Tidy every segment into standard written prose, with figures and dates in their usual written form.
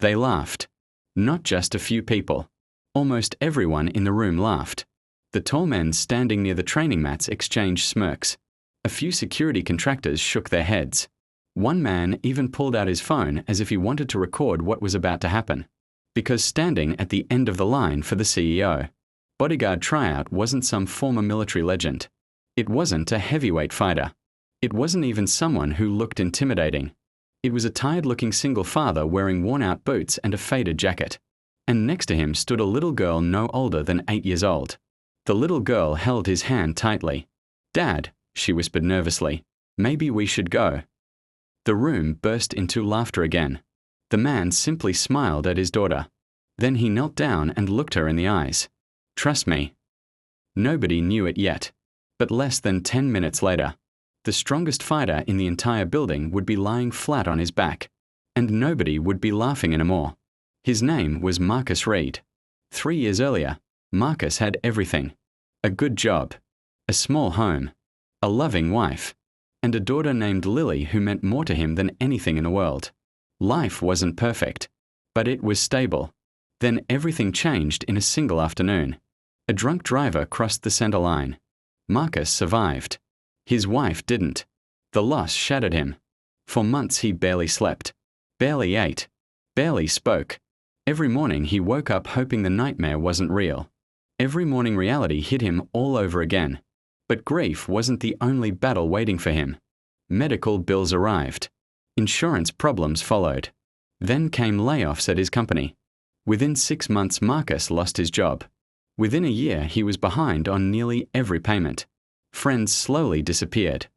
They laughed. Not just a few people. Almost everyone in the room laughed. The tall men standing near the training mats exchanged smirks. A few security contractors shook their heads. One man even pulled out his phone as if he wanted to record what was about to happen. Because standing at the end of the line for the CEO, Bodyguard Tryout wasn't some former military legend. It wasn't a heavyweight fighter. It wasn't even someone who looked intimidating. It was a tired-looking single father wearing worn-out boots and a faded jacket. And next to him stood a little girl no older than 8 years old. The little girl held his hand tightly. "Dad," she whispered nervously, "maybe we should go." The room burst into laughter again. The man simply smiled at his daughter. Then he knelt down and looked her in the eyes. "Trust me." Nobody knew it yet. But less than 10 minutes later, the strongest fighter in the entire building would be lying flat on his back, and nobody would be laughing anymore. His name was Marcus Reed. 3 years earlier, Marcus had everything. A good job, a small home, a loving wife, and a daughter named Lily who meant more to him than anything in the world. Life wasn't perfect, but it was stable. Then everything changed in a single afternoon. A drunk driver crossed the center line. Marcus survived. His wife didn't. The loss shattered him. For months he barely slept, barely ate, barely spoke. Every morning he woke up hoping the nightmare wasn't real. Every morning reality hit him all over again. But grief wasn't the only battle waiting for him. Medical bills arrived. Insurance problems followed. Then came layoffs at his company. Within 6 months Marcus lost his job. Within a year he was behind on nearly every payment. Friends slowly disappeared.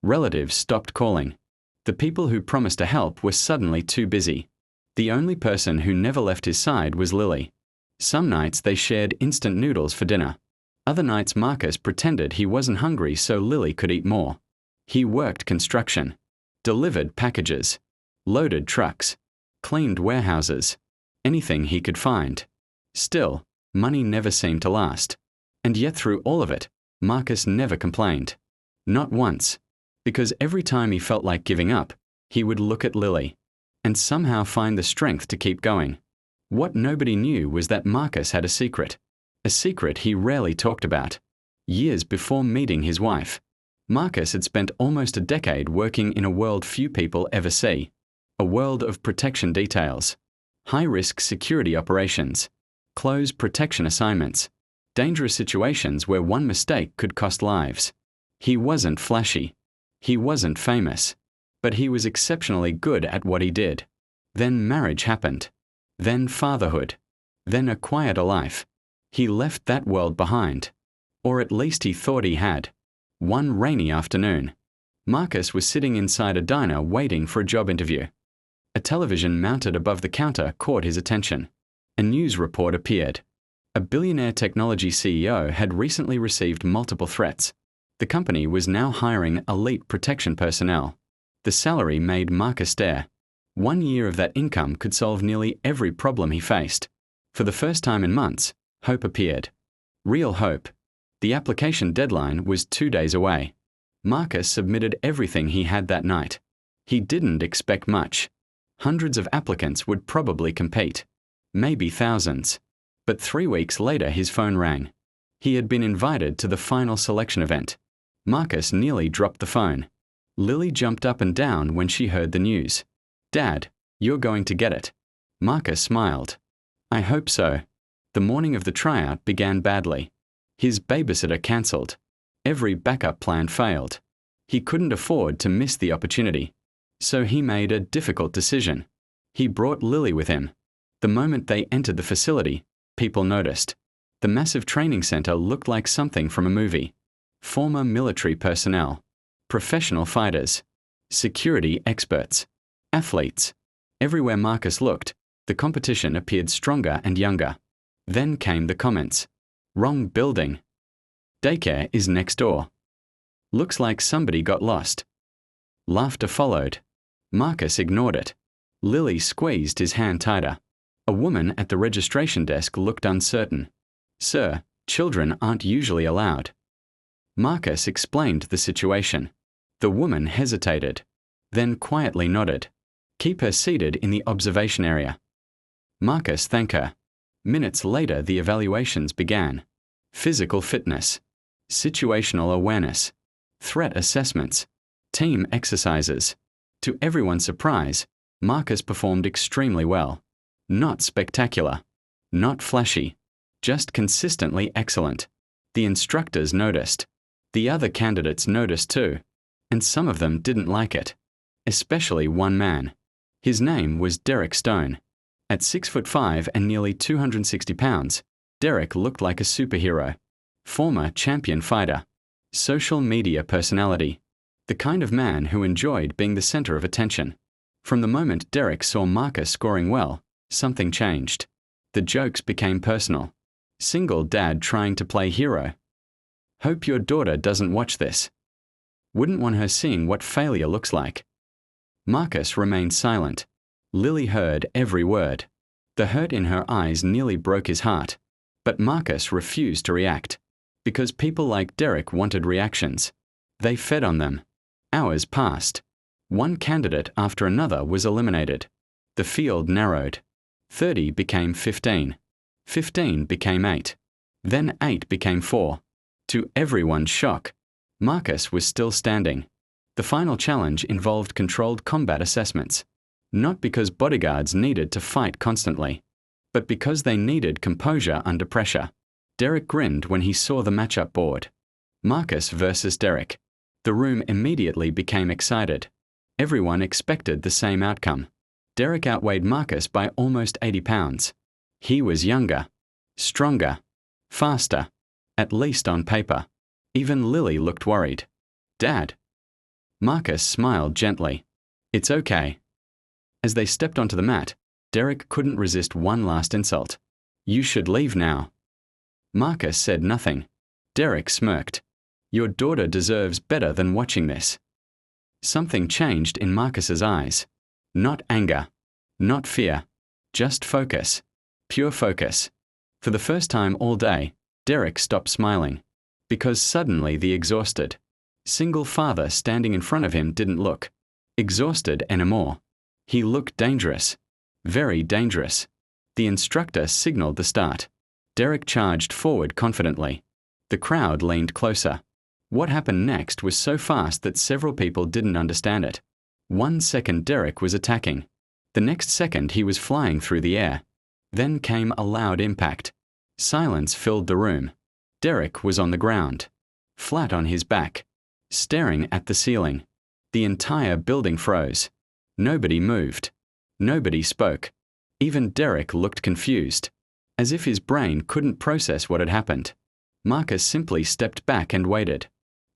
Relatives stopped calling. The people who promised to help were suddenly too busy. The only person who never left his side was Lily. Some nights they shared instant noodles for dinner. Other nights Marcus pretended he wasn't hungry so Lily could eat more. He worked construction, delivered packages, loaded trucks, cleaned warehouses, anything he could find. Still, money never seemed to last. And yet through all of it, Marcus never complained. Not once. Because every time he felt like giving up, he would look at Lily and somehow find the strength to keep going. What nobody knew was that Marcus had a secret he rarely talked about. Years before meeting his wife, Marcus had spent almost a decade working in a world few people ever see. A world of protection details, high-risk security operations, close protection assignments, dangerous situations where one mistake could cost lives. He wasn't flashy. He wasn't famous. But he was exceptionally good at what he did. Then marriage happened. Then fatherhood. Then a quieter life. He left that world behind. Or at least he thought he had. One rainy afternoon, Marcus was sitting inside a diner waiting for a job interview. A television mounted above the counter caught his attention. A news report appeared. A billionaire technology CEO had recently received multiple threats. The company was now hiring elite protection personnel. The salary made Marcus stare. 1 year of that income could solve nearly every problem he faced. For the first time in months, hope appeared. Real hope. The application deadline was 2 days away. Marcus submitted everything he had that night. He didn't expect much. Hundreds of applicants would probably compete. Maybe thousands. But 3 weeks later his phone rang. He had been invited to the final selection event. Marcus nearly dropped the phone. Lily jumped up and down when she heard the news. "Dad, you're going to get it." Marcus smiled. "I hope so." The morning of the tryout began badly. His babysitter cancelled. Every backup plan failed. He couldn't afford to miss the opportunity. So he made a difficult decision. He brought Lily with him. The moment they entered the facility, people noticed. The massive training center looked like something from a movie. Former military personnel, professional fighters, security experts, athletes. Everywhere Marcus looked, the competition appeared stronger and younger. Then came the comments. "Wrong building." "Daycare is next door." "Looks like somebody got lost." Laughter followed. Marcus ignored it. Lily squeezed his hand tighter. A woman at the registration desk looked uncertain. "Sir, children aren't usually allowed." Marcus explained the situation. The woman hesitated, then quietly nodded. "Keep her seated in the observation area." Marcus thanked her. Minutes later, the evaluations began. Physical fitness, situational awareness, threat assessments, team exercises. To everyone's surprise, Marcus performed extremely well. Not spectacular, not flashy, just consistently excellent. The instructors noticed. The other candidates noticed too, and some of them didn't like it. Especially one man. His name was Derek Stone. At 6'5" and nearly 260 pounds, Derek looked like a superhero. Former champion fighter. Social media personality. The kind of man who enjoyed being the center of attention. From the moment Derek saw Marcus scoring well, something changed. The jokes became personal. Single dad trying to play hero. Hope your daughter doesn't watch this. Wouldn't want her seeing what failure looks like. Marcus remained silent. Lily heard every word. The hurt in her eyes nearly broke his heart. But Marcus refused to react. Because people like Derek wanted reactions. They fed on them. Hours passed. One candidate after another was eliminated. The field narrowed. 30 became 15. 15 became 8. Then 8 became 4. To everyone's shock, Marcus was still standing. The final challenge involved controlled combat assessments. Not because bodyguards needed to fight constantly, but because they needed composure under pressure. Derek grinned when he saw the matchup board. Marcus versus Derek. The room immediately became excited. Everyone expected the same outcome. Derek outweighed Marcus by almost 80 pounds. He was younger, stronger, faster, at least on paper. Even Lily looked worried. Dad? Marcus smiled gently. It's okay. As they stepped onto the mat, Derek couldn't resist one last insult. You should leave now. Marcus said nothing. Derek smirked. Your daughter deserves better than watching this. Something changed in Marcus's eyes. Not anger, not fear, just focus. Pure focus. For the first time all day, Derek stopped smiling. Because suddenly the exhausted, single father standing in front of him didn't look exhausted anymore. He looked dangerous. Very dangerous. The instructor signaled the start. Derek charged forward confidently. The crowd leaned closer. What happened next was so fast that several people didn't understand it. 1 second Derek was attacking. The next second he was flying through the air. Then came a loud impact. Silence filled the room. Derek was on the ground, flat on his back, staring at the ceiling. The entire building froze. Nobody moved. Nobody spoke. Even Derek looked confused, as if his brain couldn't process what had happened. Marcus simply stepped back and waited.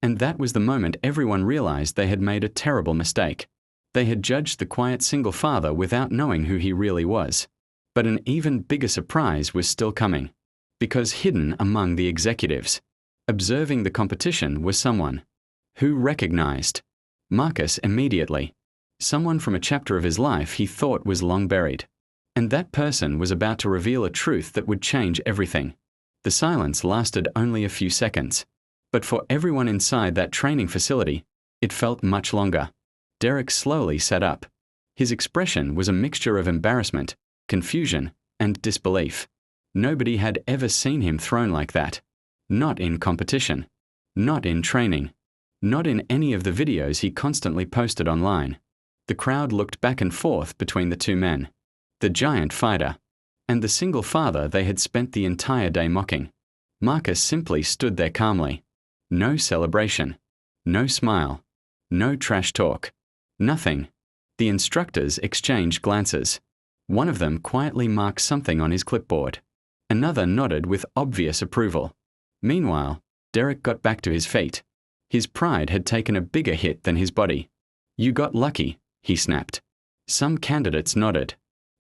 And that was the moment everyone realized they had made a terrible mistake. They had judged the quiet single father without knowing who he really was. But an even bigger surprise was still coming. Because hidden among the executives, observing the competition, was someone who recognized Marcus immediately. Someone from a chapter of his life he thought was long buried. And that person was about to reveal a truth that would change everything. The silence lasted only a few seconds. But for everyone inside that training facility, it felt much longer. Derek slowly sat up. His expression was a mixture of embarrassment, confusion, and disbelief. Nobody had ever seen him thrown like that. Not in competition. Not in training. Not in any of the videos he constantly posted online. The crowd looked back and forth between the two men. The giant fighter, and the single father they had spent the entire day mocking. Marcus simply stood there calmly. No celebration. No smile. No trash talk. Nothing. The instructors exchanged glances. One of them quietly marked something on his clipboard. Another nodded with obvious approval. Meanwhile, Derek got back to his feet. His pride had taken a bigger hit than his body. You got lucky, he snapped. Some candidates nodded.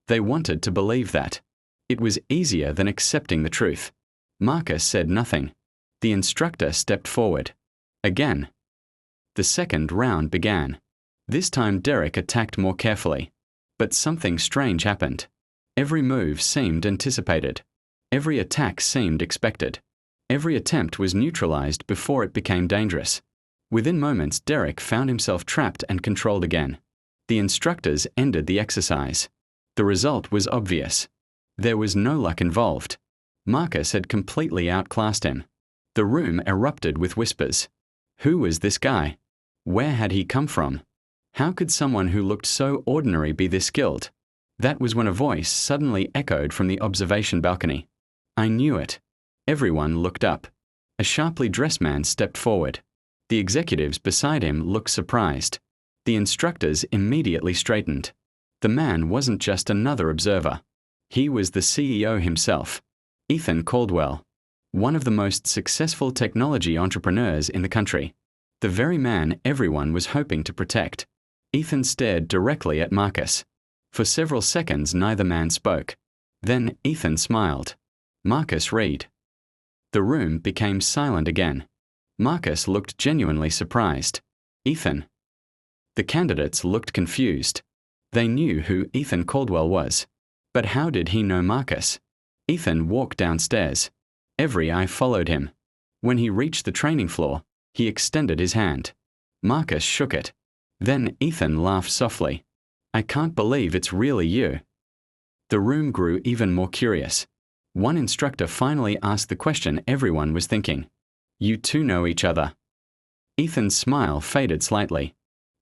They wanted to believe that. It was easier than accepting the truth. Marcus said nothing. The instructor stepped forward. Again. The second round began. This time Derek attacked more carefully. But something strange happened. Every move seemed anticipated. Every attack seemed expected. Every attempt was neutralized before it became dangerous. Within moments, Derek found himself trapped and controlled again. The instructors ended the exercise. The result was obvious. There was no luck involved. Marcus had completely outclassed him. The room erupted with whispers. Who was this guy? Where had he come from? How could someone who looked so ordinary be this skilled? That was when a voice suddenly echoed from the observation balcony. I knew it. Everyone looked up. A sharply dressed man stepped forward. The executives beside him looked surprised. The instructors immediately straightened. The man wasn't just another observer. He was the CEO himself, Ethan Caldwell, one of the most successful technology entrepreneurs in the country, the very man everyone was hoping to protect. Ethan stared directly at Marcus. For several seconds, neither man spoke. Then Ethan smiled. Marcus Reed. The room became silent again. Marcus looked genuinely surprised. Ethan. The candidates looked confused. They knew who Ethan Caldwell was. But how did he know Marcus? Ethan walked downstairs. Every eye followed him. When he reached the training floor, he extended his hand. Marcus shook it. Then Ethan laughed softly. I can't believe it's really you. The room grew even more curious. One instructor finally asked the question everyone was thinking. You two know each other. Ethan's smile faded slightly.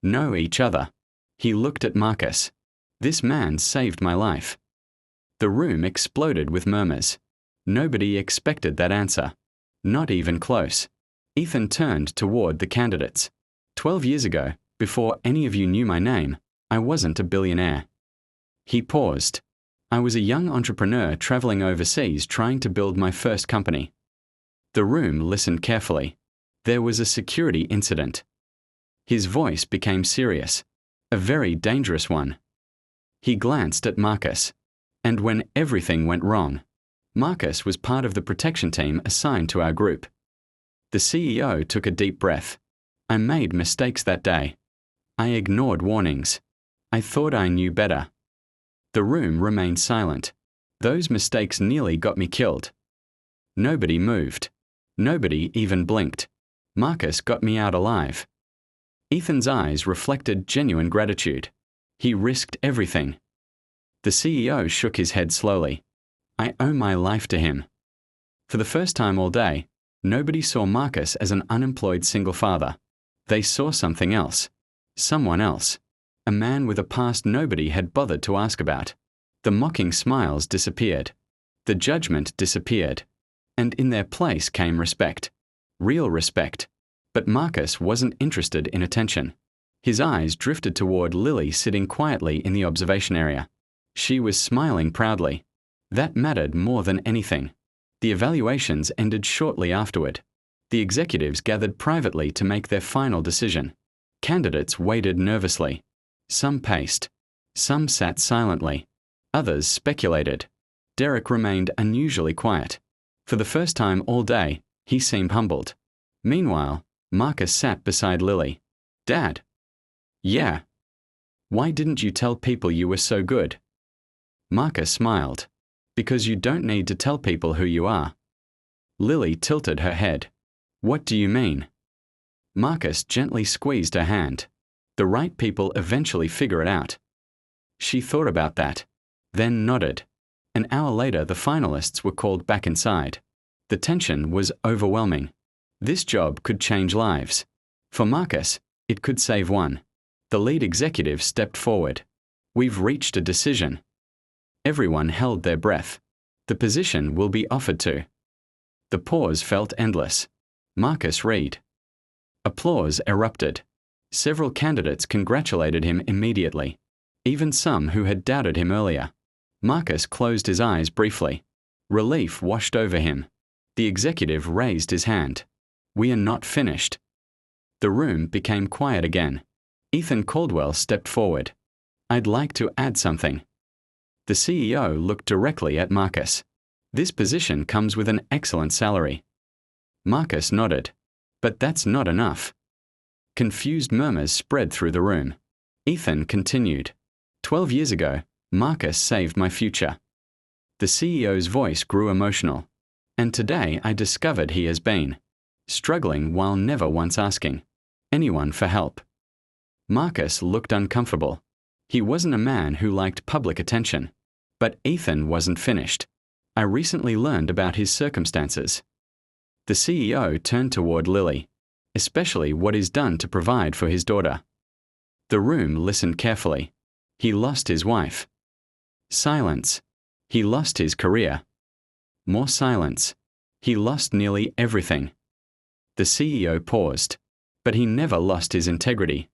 Know each other. He looked at Marcus. This man saved my life. The room exploded with murmurs. Nobody expected that answer. Not even close. Ethan turned toward the candidates. 12 years ago, before any of you knew my name, I wasn't a billionaire. He paused. I was a young entrepreneur traveling overseas trying to build my first company. The room listened carefully. There was a security incident. His voice became serious. A very dangerous one. He glanced at Marcus. And when everything went wrong, Marcus was part of the protection team assigned to our group. The CEO took a deep breath. I made mistakes that day. I ignored warnings. I thought I knew better. The room remained silent. Those mistakes nearly got me killed. Nobody moved. Nobody even blinked. Marcus got me out alive. Ethan's eyes reflected genuine gratitude. He risked everything. The CEO shook his head slowly. I owe my life to him. For the first time all day, nobody saw Marcus as an unemployed single father. They saw something else. Someone else. A man with a past nobody had bothered to ask about. The mocking smiles disappeared. The judgment disappeared. And in their place came respect. Real respect. But Marcus wasn't interested in attention. His eyes drifted toward Lily sitting quietly in the observation area. She was smiling proudly. That mattered more than anything. The evaluations ended shortly afterward. The executives gathered privately to make their final decision. Candidates waited nervously. Some paced. Some sat silently. Others speculated. Derek remained unusually quiet. For the first time all day, he seemed humbled. Meanwhile, Marcus sat beside Lily. Dad. Yeah. Why didn't you tell people you were so good? Marcus smiled. Because you don't need to tell people who you are. Lily tilted her head. What do you mean? Marcus gently squeezed her hand. The right people eventually figure it out. She thought about that, then nodded. An hour later, the finalists were called back inside. The tension was overwhelming. This job could change lives. For Marcus, it could save one. The lead executive stepped forward. We've reached a decision. Everyone held their breath. The position will be offered to. The pause felt endless. Marcus Reed. Applause erupted. Several candidates congratulated him immediately. Even some who had doubted him earlier. Marcus closed his eyes briefly. Relief washed over him. The executive raised his hand. We are not finished. The room became quiet again. Ethan Caldwell stepped forward. I'd like to add something. The CEO looked directly at Marcus. This position comes with an excellent salary. Marcus nodded. But that's not enough. Confused murmurs spread through the room. Ethan continued. 12 years ago, Marcus saved my future. The CEO's voice grew emotional. And today I discovered he has been struggling while never once asking anyone for help. Marcus looked uncomfortable. He wasn't a man who liked public attention. But Ethan wasn't finished. I recently learned about his circumstances. The CEO turned toward Lily, especially what is done to provide for his daughter. The room listened carefully. He lost his wife. Silence. He lost his career. More silence. He lost nearly everything. The CEO paused, but he never lost his integrity.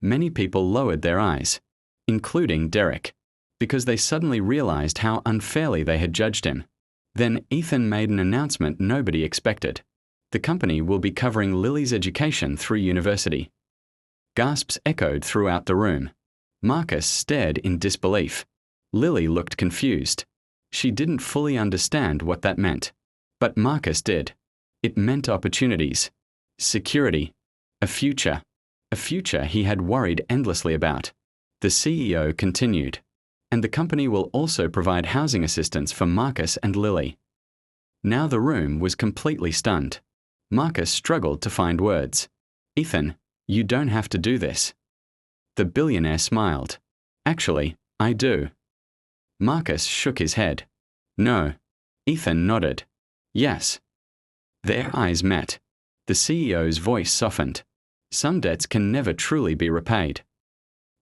Many people lowered their eyes, including Derek, because they suddenly realized how unfairly they had judged him. Then Ethan made an announcement nobody expected. The company will be covering Lily's education through university. Gasps echoed throughout the room. Marcus stared in disbelief. Lily looked confused. She didn't fully understand what that meant. But Marcus did. It meant opportunities, security, a future he had worried endlessly about. The CEO continued. And the company will also provide housing assistance for Marcus and Lily. Now the room was completely stunned. Marcus struggled to find words. Ethan, you don't have to do this. The billionaire smiled. Actually, I do. Marcus shook his head. No. Ethan nodded. Yes. Their eyes met. The CEO's voice softened. Some debts can never truly be repaid.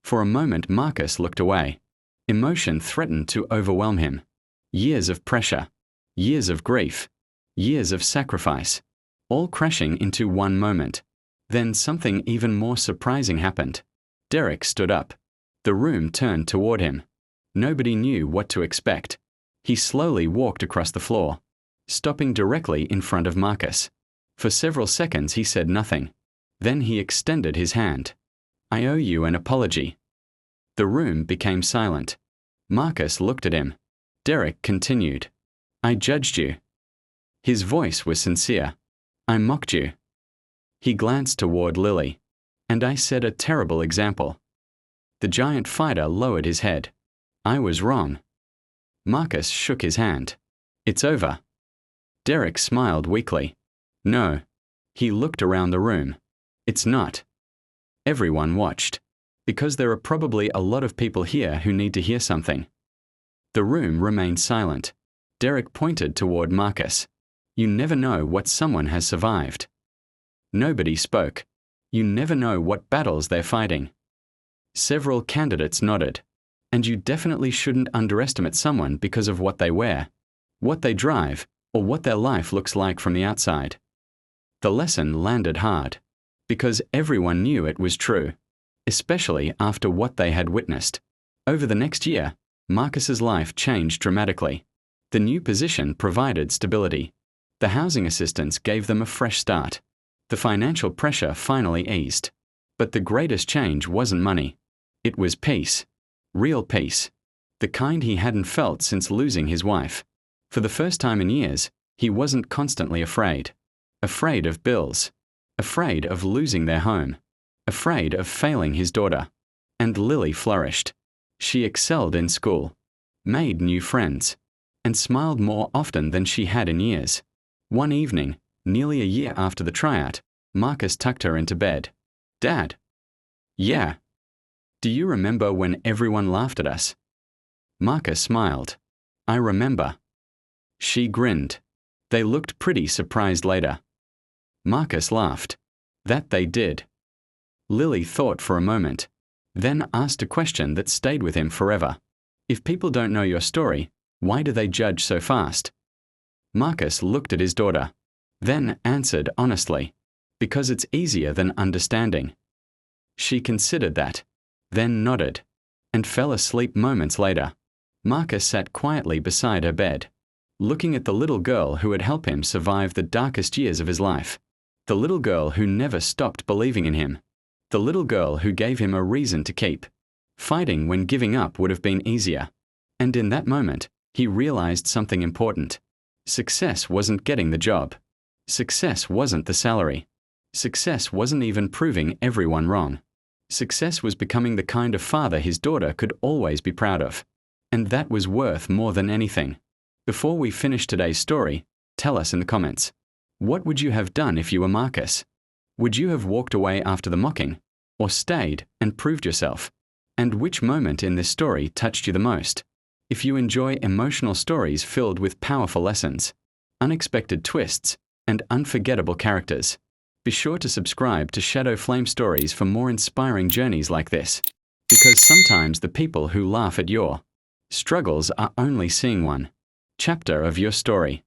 For a moment Marcus looked away. Emotion threatened to overwhelm him. Years of pressure, years of grief, years of sacrifice, all crashing into one moment. Then something even more surprising happened. Derek stood up. The room turned toward him. Nobody knew what to expect. He slowly walked across the floor, stopping directly in front of Marcus. For several seconds he said nothing. Then he extended his hand. I owe you an apology. The room became silent. Marcus looked at him. Derek continued. I judged you. His voice was sincere. I mocked you. He glanced toward Lily. And I set a terrible example. The giant fighter lowered his head. I was wrong. Marcus shook his hand. It's over. Derek smiled weakly. No. He looked around the room. It's not. Everyone watched. Because there are probably a lot of people here who need to hear something. The room remained silent. Derek pointed toward Marcus. You never know what someone has survived. Nobody spoke. You never know what battles they're fighting. Several candidates nodded. And you definitely shouldn't underestimate someone because of what they wear, what they drive, or what their life looks like from the outside. The lesson landed hard. Because everyone knew it was true. Especially after what they had witnessed. Over the next year, Marcus's life changed dramatically. The new position provided stability. The housing assistance gave them a fresh start. The financial pressure finally eased. But the greatest change wasn't money. It was peace. Real peace. The kind he hadn't felt since losing his wife. For the first time in years, he wasn't constantly afraid. Afraid of bills. Afraid of losing their home. Afraid of failing his daughter. And Lily flourished. She excelled in school, made new friends, and smiled more often than she had in years. One evening, nearly a year after the tryout, Marcus tucked her into bed. Dad. Yeah. Do you remember when everyone laughed at us? Marcus smiled. I remember. She grinned. They looked pretty surprised later. Marcus laughed. That they did. Lily thought for a moment, then asked a question that stayed with him forever. If people don't know your story, why do they judge so fast? Marcus looked at his daughter, then answered honestly, because it's easier than understanding. She considered that, then nodded, and fell asleep moments later. Marcus sat quietly beside her bed, looking at the little girl who had helped him survive the darkest years of his life. The little girl who never stopped believing in him. The little girl who gave him a reason to keep fighting when giving up would have been easier. And in that moment, he realized something important. Success wasn't getting the job. Success wasn't the salary. Success wasn't even proving everyone wrong. Success was becoming the kind of father his daughter could always be proud of. And that was worth more than anything. Before we finish today's story, tell us in the comments. What would you have done if you were Marcus? Would you have walked away after the mocking, or stayed and proved yourself? And which moment in this story touched you the most? If you enjoy emotional stories filled with powerful lessons, unexpected twists, and unforgettable characters, be sure to subscribe to Shadow Flame Stories for more inspiring journeys like this. Because sometimes the people who laugh at your struggles are only seeing one chapter of your story.